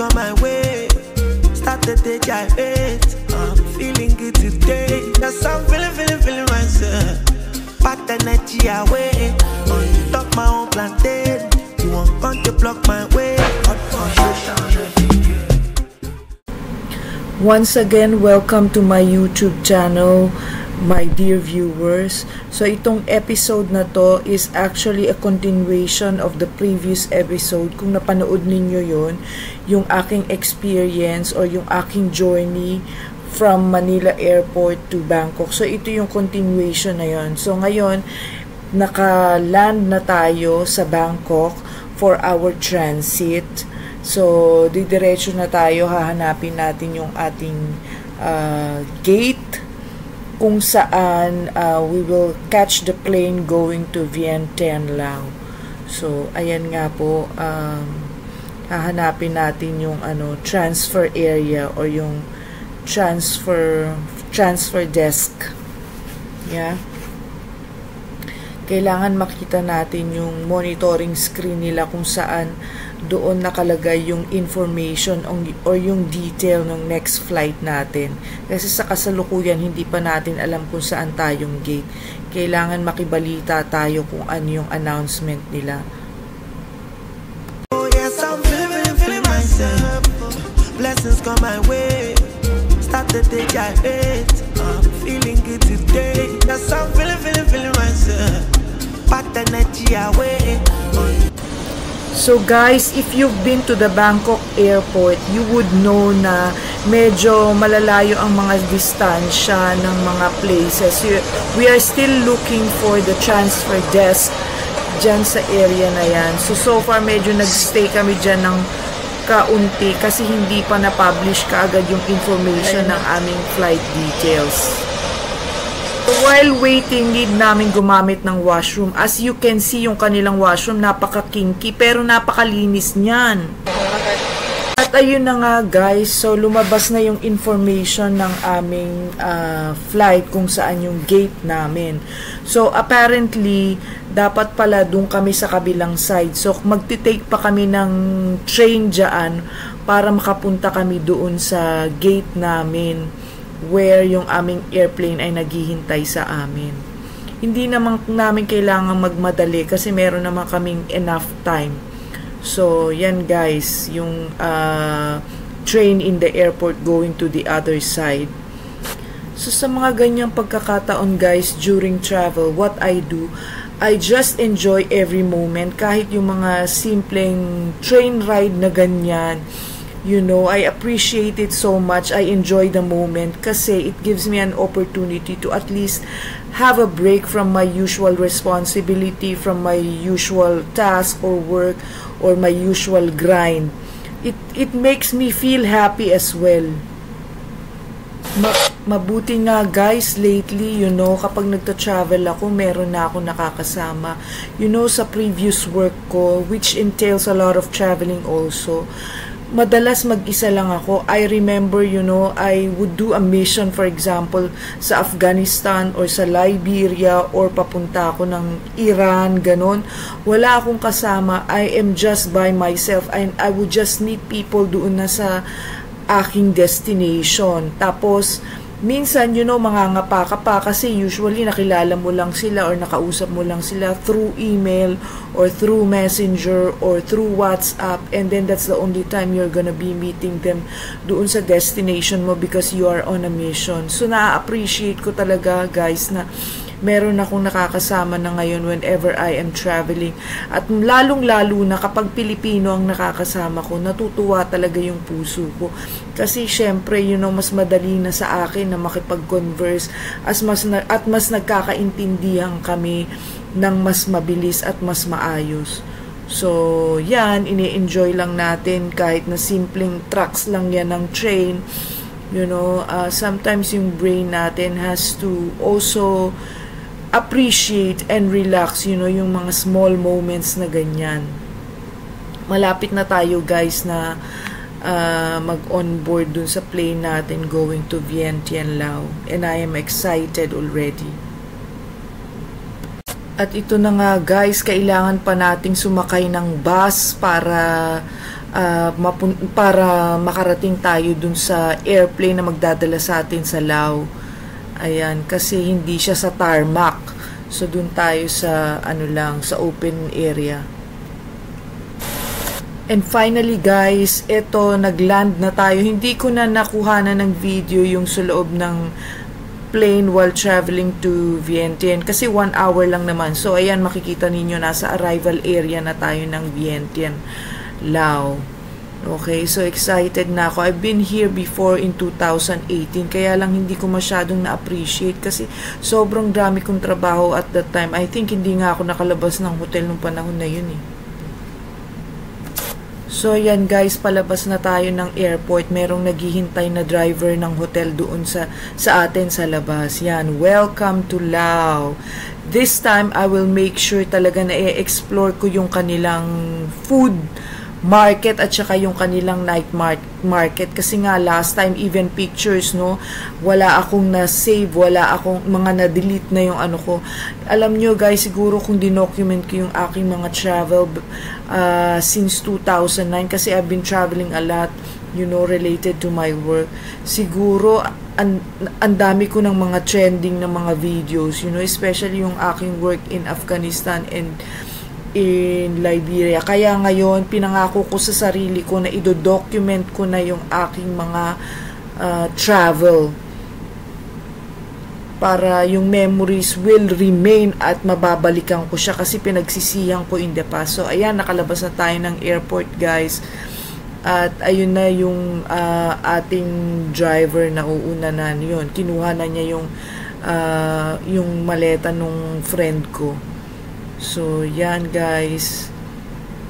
come my way. Started to gyrate. I'm feeling good today. Yes, I'm feeling myself. Pack the energy away. On top my own plantain. You won't come to block my way. Once again, welcome to my YouTube channel, my dear viewers. So itong episode na to is actually a continuation of the previous episode. Kung napanood ninyo yon, yung aking experience or yung aking journey from Manila Airport to Bangkok. So ito yung continuation na yon. So ngayon, naka-land na tayo sa Bangkok for our transit. So, didiretso na tayo, hahanapin natin yung ating gate kung saan we will catch the plane going to Vientiane Lao. So, ayan nga po, hahanapin natin yung transfer area or yung transfer desk. Yeah. Kailangan makita natin yung monitoring screen nila kung saan doon nakalagay yung information or yung detail ng next flight natin. Kasi sa kasalukuyan, hindi pa natin alam kung saan tayong gate. Kailangan makibalita tayo kung ano yung announcement nila. Oh yes, I'm feeling myself. Blessings come my way. Started to gyrate. I'm feeling good today. Yes, I'm feeling myself. Pack the energy away. So guys, if you've been to the Bangkok airport, you would know na medyo malalayo ang mga distansya ng mga places. We are still looking for the transfer desk dyan sa area na yan. So far medyo nagstay kami dyan ng kaunti kasi hindi pa na-publish kaagad yung information ng aming flight details. While waiting, need namin gumamit ng washroom. As you can see, yung kanilang washroom, napaka-kinky, pero napakalinis niyan. At ayun na nga guys, so lumabas na yung information ng aming flight kung saan yung gate namin. So apparently, dapat pala doon kami sa kabilang side. So magti-take pa kami ng train dyan para makapunta kami doon sa gate namin, where yung aming airplane ay naghihintay sa amin. Hindi naman namin kailangan magmadali kasi meron naman kaming enough time. So, yan guys, yung train in the airport going to the other side. So, sa mga ganyang pagkakataon guys, during travel, what I do, I just enjoy every moment. Kahit yung mga simpleng train ride na ganyan, you know, I appreciate it so much. I enjoy the moment kasi it gives me an opportunity to at least have a break from my usual responsibility, from my usual task or work or my usual grind. It makes me feel happy as well. Mabuti nga guys, lately, you know, kapag nagta-travel ako, meron na ako nakakasama. You know, sa previous work ko, which entails a lot of traveling also, madalas mag-isa lang ako. I remember, you know, I would do a mission, for example, sa Afghanistan or sa Liberia or papunta ako ng Iran, ganon. Wala akong kasama. I am just by myself and I would just meet people doon na sa aking destination. Tapos, minsan, you know, mangangapa ka pa kasi usually nakilala mo lang sila or nakausap mo lang sila through email or through messenger or through WhatsApp, and then that's the only time you're gonna be meeting them doon sa destination mo because you are on a mission. So, na-appreciate ko talaga guys na meron akong nakakasama na ngayon whenever I am traveling. At lalong-lalo na kapag Pilipino ang nakakasama ko, natutuwa talaga yung puso ko. Kasi syempre, you know, mas madali na sa akin na makipag-converse at mas nagkakaintindihan kami ng mas mabilis at mas maayos. So, yan, ini-enjoy lang natin kahit na simpleng tracks lang yan ng train. You know, sometimes yung brain natin has to also appreciate and relax, you know, yung mga small moments na ganyan. Malapit na tayo guys na mag-onboard dun sa plane natin going to Vientiane Lao, and I am excited already. At ito na nga guys, kailangan pa nating sumakay ng bus para para makarating tayo dun sa airplane na magdadala sa atin sa Lao. Ayan, kasi hindi siya sa tarmac. So dun tayo sa sa open area. And finally guys, eto nagland na tayo. Hindi ko na nakuha na ng video yung sa loob ng plane while traveling to Vientiane kasi 1 hour lang naman. So ayan, makikita ninyo nasa arrival area na tayo ng Vientiane, Lao. Okay, so excited na ako. I've been here before in 2018, kaya lang hindi ko masyadong na-appreciate kasi sobrang dami kong trabaho at that time. I think hindi nga ako nakalabas ng hotel nung panahon na yun eh. So yan guys, palabas na tayo ng airport. Merong naghihintay na driver ng hotel doon sa atin sa labas. Yan, welcome to Lao. This time I will make sure talaga na i-explore ko yung kanilang food market at saka yung kanilang night market kasi nga last time even pictures wala akong na-save, wala akong mga na-delete na yung ko. Alam nyo guys, siguro kung dinocument ko yung aking mga travel since 2009 kasi I've been traveling a lot related to my work, siguro ang dami ko ng mga trending na mga videos, especially yung aking work in Afghanistan and in Liberia. Kaya ngayon, pinangako ko sa sarili ko na ido-document ko na yung aking mga travel para yung memories will remain at mababalikan ko siya kasi pinagsisihan ko in the past. So, ayan, nakalabas na tayo ng airport, guys. At ayun na yung ating driver na uuna na yun. Kinuha na niya yung maleta nung friend ko. So, yan guys.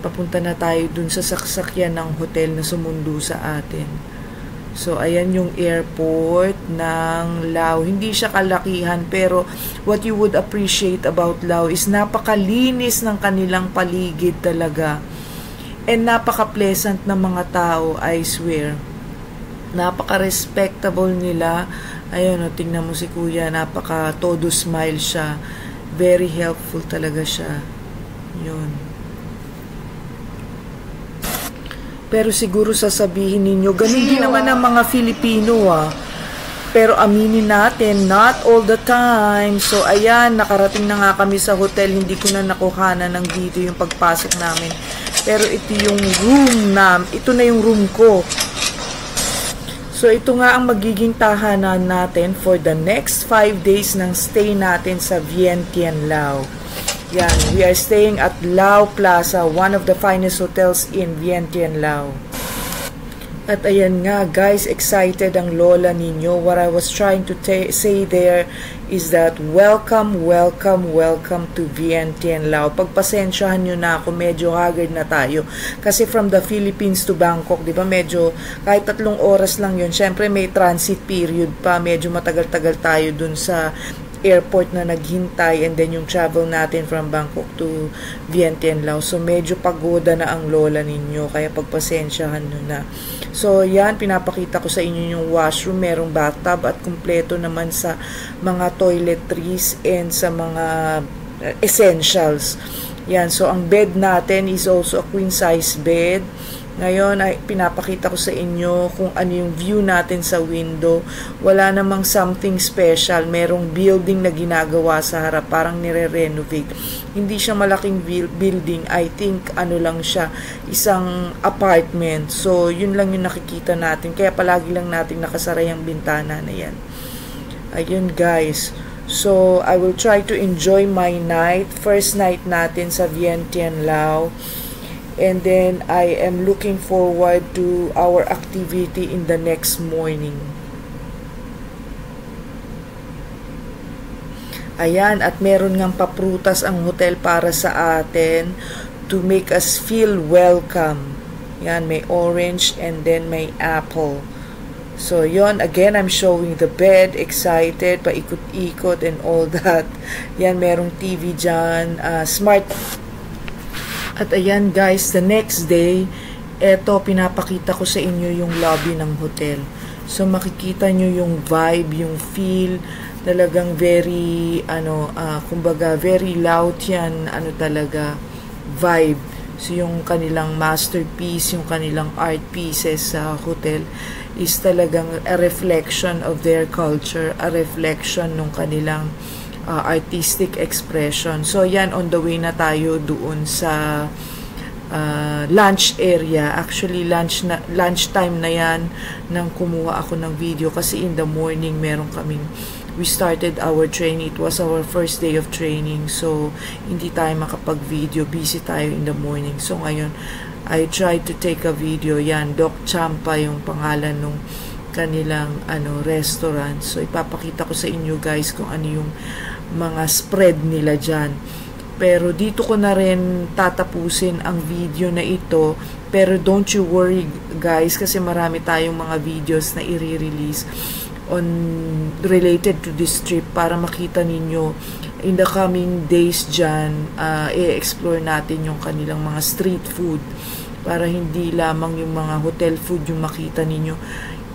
Papunta na tayo dun sa sasakyan ng hotel na sumundo sa atin. So, ayan yung airport ng Lao. Hindi siya kalakihan, pero what you would appreciate about Lao is napakalinis ng kanilang paligid talaga. And napaka-pleasant ng mga tao, I swear. Napaka-respectable nila. Ayun, tingnan mo si Kuya, napaka-todo smile siya. Very helpful talaga siya. Yun. Pero siguro sasabihin ninyo, ganun din naman ang mga Filipino Pero aminin natin, not all the time. So ayan, nakarating na nga kami sa hotel. Hindi ko na nakuhanan ng video yung pagpasok namin. Pero ito yung room ito na yung room ko. So, ito nga ang magiging tahanan natin for the next 5 days ng stay natin sa Vientiane, Lao. Yan, we are staying at Lao Plaza, one of the finest hotels in Vientiane, Lao. At ayan nga, guys, excited ang lola ninyo. What I was trying to say there is that welcome, welcome, welcome to Vientiane, Lao. Pagpasensyahan nyo na ako, medyo haggard na tayo. Kasi from the Philippines to Bangkok, di ba, medyo kahit 3 oras lang yun. Siyempre, may transit period pa. Medyo matagal-tagal tayo dun sa airport na naghintay and then yung travel natin from Bangkok to Vientiane, Lao. So, medyo pagoda na ang lola ninyo. Kaya pagpasensyahan nyo na. So, yan, pinapakita ko sa inyo yung washroom. Merong bathtub at kumpleto naman sa mga toiletries and sa mga essentials. Yan, so ang bed natin is also a queen size bed. Ngayon ay pinapakita ko sa inyo kung ano yung view natin sa window. Wala namang something special. Merong building na ginagawa sa harap, parang nire-renovate. Hindi siya malaking building. I think ano lang siya, isang apartment. So yun lang yung nakikita natin. Kaya palagi lang natin nakasara yung bintana na yan. Ayun guys. So I will try to enjoy my night. First night natin sa Vientiane, Lao. And then, I am looking forward to our activity in the next morning. Ayan, at meron ngang paprutas ang hotel para sa atin to make us feel welcome. Yan, may orange and then may apple. So, yon again, I'm showing the bed, excited, paikot-ikot and all that. Yan, merong TV dyan, smart. At ayan guys, the next day, eto pinapakita ko sa inyo yung lobby ng hotel. So makikita nyo yung vibe, yung feel, talagang very, kumbaga very loud yan, talaga, vibe. So yung kanilang masterpiece, yung kanilang art pieces sa hotel is talagang a reflection of their culture, a reflection ng kanilang artistic expression. So yan, on the way na tayo doon sa lunch area. Actually lunch time na yan nang kumuha ako ng video, kasi in the morning we started our training. It was our first day of training, so hindi tayo makapag-video, busy tayo in the morning. So ngayon I tried to take a video. Yan, Doc Champa yung pangalan nung kanilang restaurant. So ipapakita ko sa inyo guys kung ano yung mga spread nila dyan. Pero dito ko na rin tatapusin ang video na ito. Pero don't you worry guys, kasi marami tayong mga videos na i-release related to this trip para makita ninyo in the coming days dyan. I-explore natin yung kanilang mga street food para hindi lamang yung mga hotel food yung makita ninyo.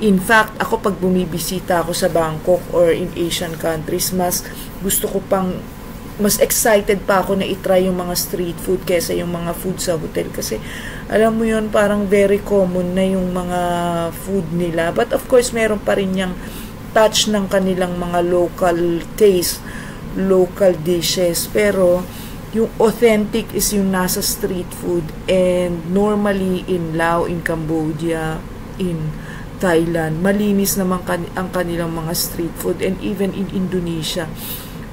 In fact, ako pag bumibisita ako sa Bangkok or in Asian countries, mas excited pa ako na itry yung mga street food kaysa yung mga food sa hotel, kasi alam mo yun, parang very common na yung mga food nila. But of course, meron pa rin yung touch ng kanilang mga local taste, local dishes, pero yung authentic is yung nasa street food. And normally in Laos, in Cambodia, in Thailand, malinis naman ang kanilang mga street food, and even in Indonesia.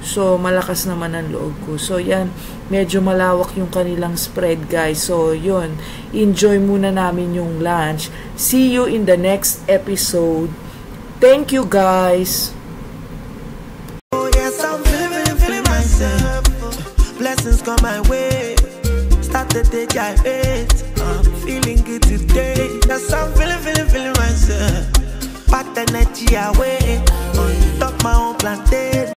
So malakas naman ang loob ko. So yan, medyo malawak yung kanilang spread guys. So yun, enjoy muna namin yung lunch. See you in the next episode. Thank you guys. Oh yes, I'm feeling myself. Blessings come my way. Start the day I hate. I'm feeling good today. Yes, I'm feeling myself. Pat energy away. On top my own plantain.